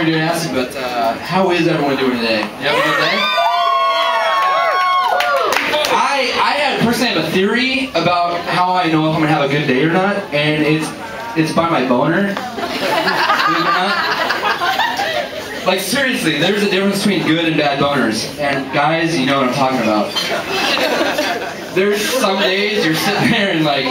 sorry to ask you, but how is everyone doing today? You have a good day? I personally have a theory about how I know if I'm gonna have a good day or not, and it's by my boner. Believe it or not. Like seriously, there's a difference between good and bad boners, and guys, you know what I'm talking about. There's some days you're sitting there and like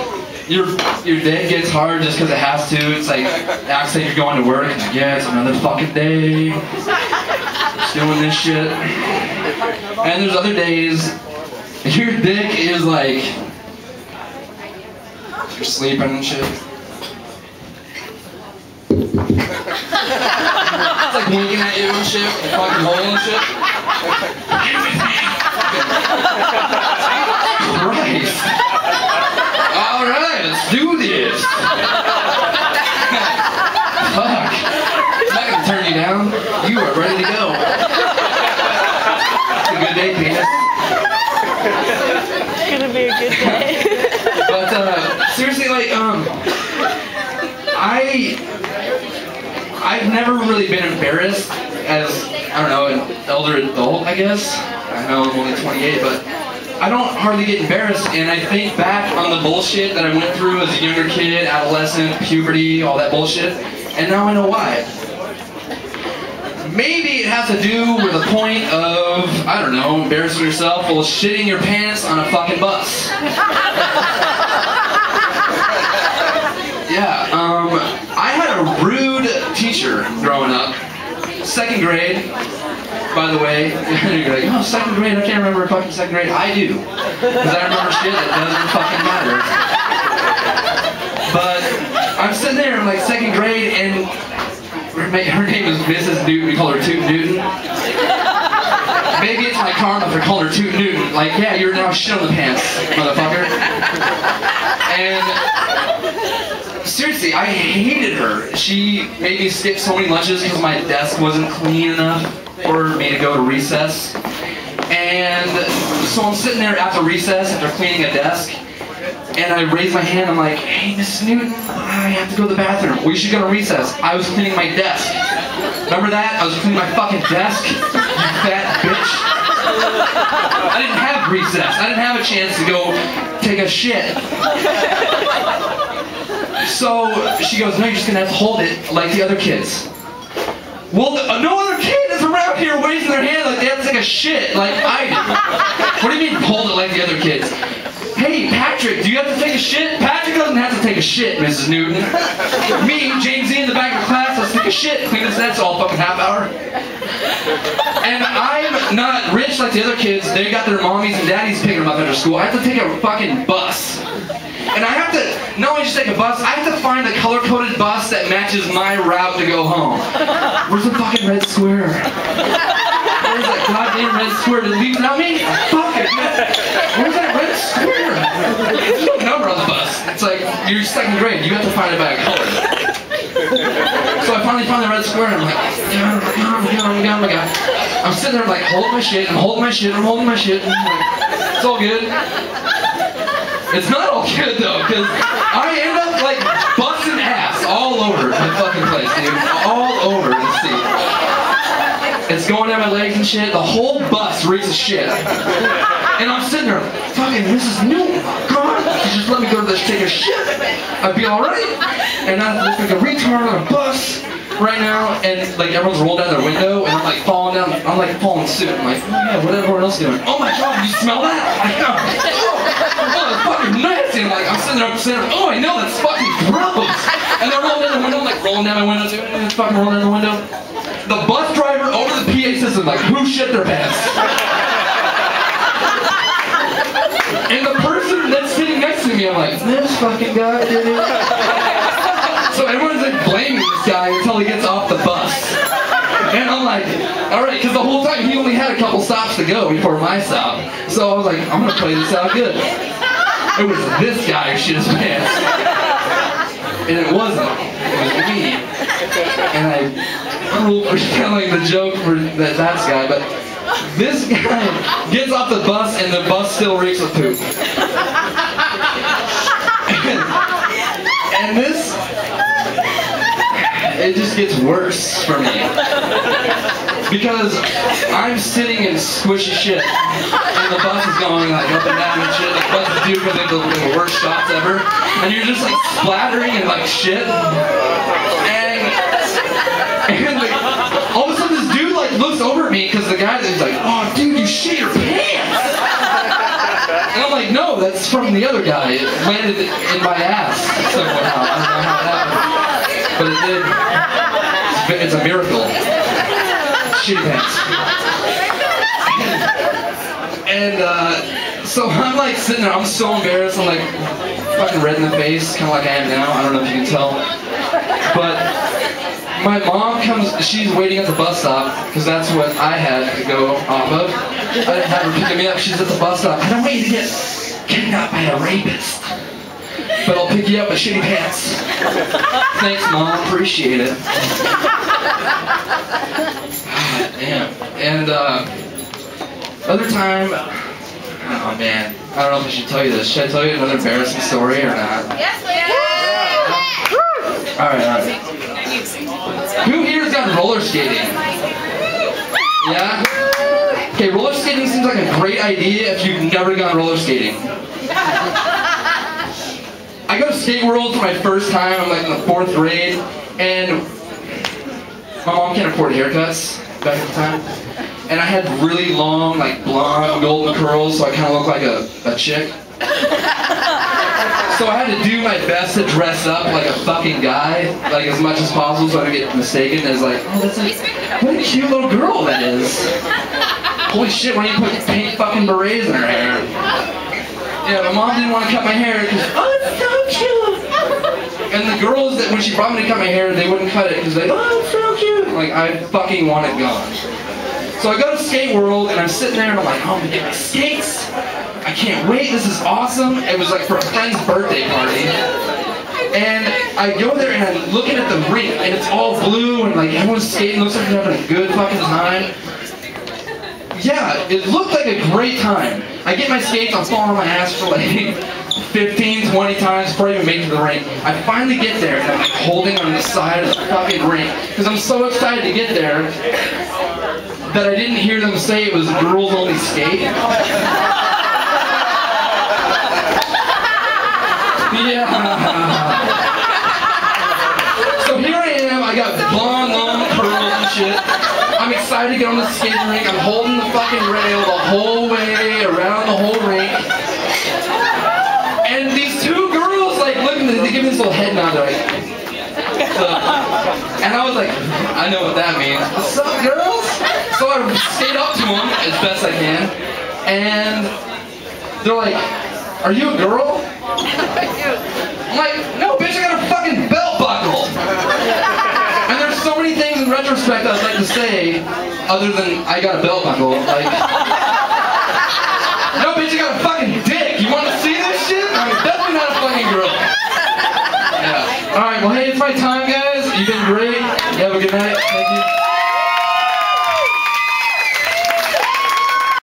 your dick gets hard just because it has to. It's like acts like you're going to work. Like, yeah, it's another fucking day. Just doing this shit. And there's other days your dick is like you're sleeping and shit. It's like winking at you and shit, and fucking hole and shit. Christ. Alright, let's do this. Fuck. I'm not gonna turn you down. You are ready to go. It's a good day, penis. It's gonna be a good day. But, seriously, like, I've never really been embarrassed as, I don't know, an elder adult, I guess. I know I'm only 28, but I don't hardly get embarrassed, and I think back on the bullshit that I went through as a younger kid, adolescent, puberty, all that bullshit, and now I know why. Maybe it has to do with a point of, I don't know, embarrassing yourself while shitting your pants on a fucking bus. Yeah, I had a rude teacher growing up. 2nd grade, by the way. You're like, oh, 2nd grade, I can't remember fucking 2nd grade. I do. Because I remember shit that doesn't fucking matter. But I'm sitting there in like 2nd grade and her name is Mrs. Newton. We call her Toot Newton. Maybe it's my karma for calling her Toot Newton. Like, yeah, you're now shit on the pants, motherfucker. And seriously, I hated her. She made me skip so many lunches because my desk wasn't clean enough for me to go to recess. And so I'm sitting there after recess, after cleaning a desk, and I raise my hand, I'm like, hey, Mrs. Newton, I have to go to the bathroom. Well, you should go to recess. I was cleaning my desk. Remember that? I was cleaning my fucking desk, you fat bitch. I didn't have recess. I didn't have a chance to go take a shit. So she goes, no, you're just gonna have to hold it like the other kids. Well, no other kid is around here raising their hand like they have to take a shit like I do. What do you mean hold it like the other kids? Hey, Patrick, do you have to take a shit? Patrick doesn't have to take a shit, Mrs. Newton. Me, James E. in the back of class, let's take a shit. Clean this nets all fucking half hour. And I'm not rich like the other kids. They got their mommies and daddies picking them up after school. I have to take a fucking bus. And I have to, not only just take a bus, I have to find a color-coded bus that matches my route to go home. Where's the fucking red square? Where's that goddamn red square? Did it leave without me? Fuck it. Where's that red square? There's no number on the bus. It's like, you're 2nd grade, you have to find it by a color. So I finally found the red square, and I'm like, oh my god. I'm sitting there like, holding my shit, I'm holding my shit, I'm holding my shit. And like, it's all good. It's not all good though, because I end up like busting ass all over the fucking place, dude. All over the seat. It's going down my legs and shit. The whole bus reeks of shit. And I'm sitting there, fucking Mrs. Newton, God, just let me go to this take a shit. I'd be alright. And I look like a retard on a bus right now, and like everyone's rolled down their window, and I'm like falling down, I'm like falling suit. I'm like, oh yeah, what everyone else doing? Oh my god, you smell that? Like, oh, that's fucking nasty. I'm like, I'm sitting there, oh I know, that's fucking gross. And they're rolling down the window, I'm like rolling down my window too, and fucking rolling down the window. The bus driver over the PA system, like, who shit their pants? And the person that's sitting next to me, I'm like, this fucking guy did it. So everyone's like blaming this guy until he gets off the bus. And I'm like, alright, because the whole time he only had a couple stops to go before my stop. So I was like, I'm gonna play this out good. It was this guy who shit his pants. And it wasn't. It was me. And I was telling the joke for that guy, but this guy gets off the bus and the bus still reeks of poop. And this, it just gets worse for me. Because I'm sitting in squishy shit, and the bus is going like up and down and shit, like buses do because they have the worst shots ever, and you're just like splattering and like shit, and like, all of a sudden this dude like looks over at me because the guy is like, oh dude, you shit your pants! And I'm like, no, that's from the other guy. It landed in my ass somehow. I don't know how it happened, but it did. It's a miracle. Shitty pants. And so I'm like sitting there, I'm so embarrassed, I'm like fucking red in the face, kind of like I am now, I don't know if you can tell. But my mom comes, she's waiting at the bus stop, because that's what I had to go off of. I didn't have her picking me up, she's at the bus stop. I don't want you to get kidnapped by a rapist, but I'll pick you up with shitty pants. Thanks, Mom, appreciate it. Damn. And other time, oh man, I don't know if I should tell you this. Should I tell you another embarrassing story or not? Yes, please. Alright. Who here's got roller skating? Yeah? Okay, roller skating seems like a great idea if you've never gone roller skating. I go to Skate World for my first time. I'm like in the 4th grade, and my mom can't afford haircuts back at the time. And I had really long, like blonde, golden curls, so I kind of looked like a chick. So I had to do my best to dress up like a fucking guy, like as much as possible, so I don't get mistaken as like, oh, that's what a cute little girl that is. Holy shit, why don't you put pink fucking berets in her hair? Yeah, my mom didn't want to cut my hair because, oh, it's so cute. And the girls that when she brought me to cut my hair, they wouldn't cut it because they, oh, it's so cute. Like, I fucking want it gone. So I go to Skate World and I'm sitting there and I'm like, oh, I'm gonna get my skates. I can't wait, this is awesome. It was like for a friend's birthday party. And I go there and I'm looking at the rink and it's all blue and like everyone's skating, looks like they're having a good fucking time. Yeah, it looked like a great time. I get my skates, I'm falling on my ass for like 15, 20 times before I even make it to the rink. I finally get there and I'm like holding on the side of the fucking rink because I'm so excited to get there that I didn't hear them say it was girls only skate. Yeah. So here I am, I got blonde, long curls and shit. I'm excited to get on the skating rink. I'm holding the fucking rail the whole way around the whole rink. And these two girls like look at me, they give me this little head nod, they're like, and I was like, I know what that means. What's up, girls? So I skate up to them as best I can, and they're like, are you a girl? I'm like, no bitch, I got a fucking belt buckle. And there's so many things in retrospect I'd like to say, other than I got a belt buckle. Like, no bitch, I got a fucking dick. You want to see this shit? I'm definitely not a fucking girl. Yeah. Alright, well hey, it's my time guys. You've been great. You have a good night. Thank you.